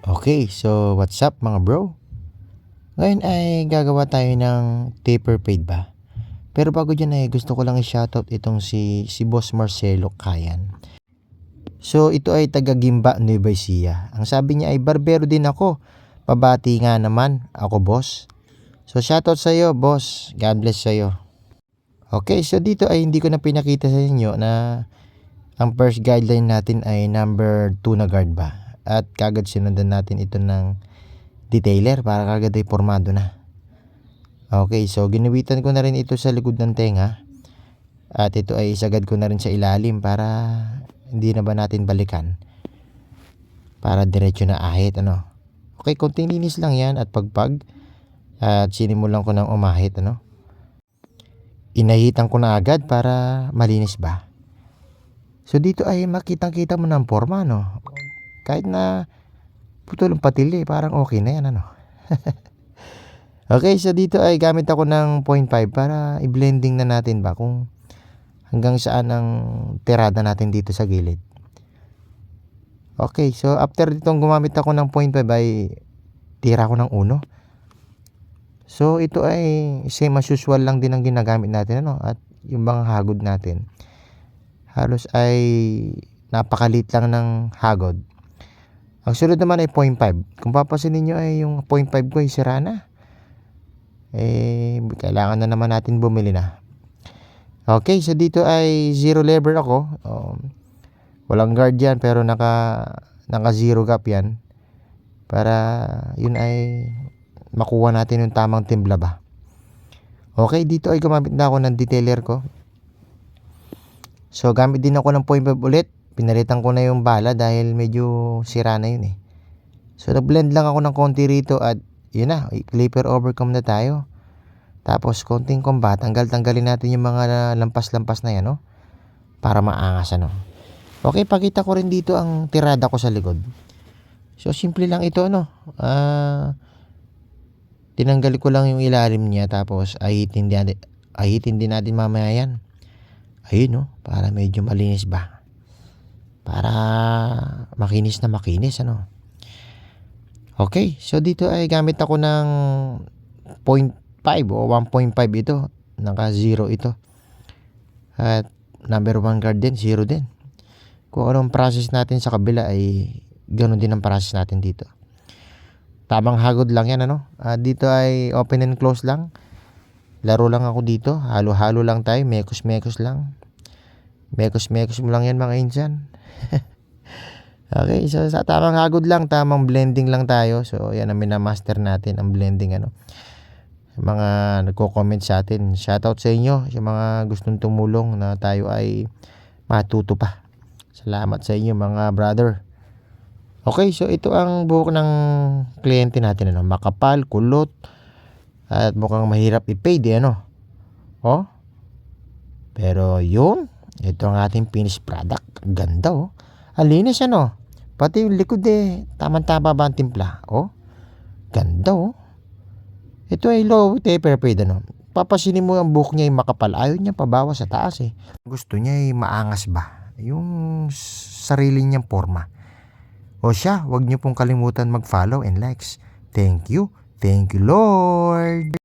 Okay, so what's up mga bro? Ngayon ay gagawa tayo ng taper fade ba? Pero bago dyan ay gusto ko lang i-shoutout itong si Boss Marcelo Kayan. So ito ay taga Gimba, Nueva Ecija. Ang sabi niya ay barbero din ako. Pabati nga naman ako boss. So shoutout sa iyo boss. God bless sa iyo. Okay, so dito ay hindi ko na pinakita sa inyo na ang first guideline natin ay number 2 na guard ba? At kagad sinundan natin ito ng detailer para kagad ay formado na. Okay, so ginawitan ko na rin ito sa likod ng tenga. At ito ay isagad ko na rin sa ilalim para hindi na ba natin balikan. Para diretso na ahit ano. Okay, konting linis lang yan at pagpag. At sinimulan ko ng umahit ano. Inahitan ko na agad para malinis ba. So dito ay makitang-kita mo ng forma no. Kahit na putulong patili, parang okay na yan ano. Okay, so dito ay gamit ako ng 0.5 para i-blending na natin ba kung hanggang saan ang tirada natin dito sa gilid. Okay, so after ditong gumamit ako ng 0.5 ay tira ko ng 1. So ito ay same as usual lang din ang ginagamit natin ano, at yung mga hagod natin halos ay napakalit lang ng hagod. Ang sunod naman ay 0.5. Kung papansinin nyo ay yung 0.5 ko ay sira na. Kailangan na naman natin bumili na. Okay, so dito ay zero lever ako. Walang guard yan pero naka zero gap yan. Para yun ay makuha natin yung tamang timbla ba. Okay, dito ay gumamit na ako ng detailer ko. So gamit din ako ng 0.5 ulit. Pinalitan ko na yung bala dahil medyo sira na yun eh. So nag-blend lang ako ng konti rito at yun na, clipper overcome na tayo. Tapos konting combat, tanggalin natin yung mga lampas-lampas na yan no. Para maangas ano. Okay, pakita ko rin dito ang tirada ko sa likod. So simple lang ito no. Tinanggal ko lang yung ilalim niya tapos ahitin din natin mamaya yan. Ayun no, para medyo malinis ba. Para makinis na makinis ano. Okay, so dito ay gamit ako ng 0.5 o 1.5 ito. Naka 0 ito. At number 1 guard din, 0 din. Kung anong process natin sa kabila ay ganoon din ang process natin dito. Tamang hagod lang yan ano. Dito ay open and close lang. Laro lang ako dito. Halo-halo lang tayo. Mekos-mekos lang. Mekos-mekos mo lang yan mga insan. Okay, so sa tamang hagod lang, tamang blending lang tayo. So yan ang minamaster natin, ang blending ano. Mga nagko-comment sa atin, shoutout sa inyo, yung mga gustong tumulong na tayo ay matuto pa. Salamat sa inyo mga brother. Okay, so ito ang buhok ng kliyente natin ano, makapal, kulot at mukhang mahirap i-fade ano. Oh. Pero yun, ito ang ating finished product. Ganda oh. Ang linis ano. Pati yung likod eh, tamang-tama ba ang timpla? Oh, ganda oh. Ito ay low taper fade ano. Papasinin mo ang buhok niya ay makapal. Ayaw niya pabawas sa taas eh. Gusto niya ay maangas ba? Yung sarili niyang forma. O siya, wag niyo pong kalimutan mag-follow and likes. Thank you. Thank you Lord.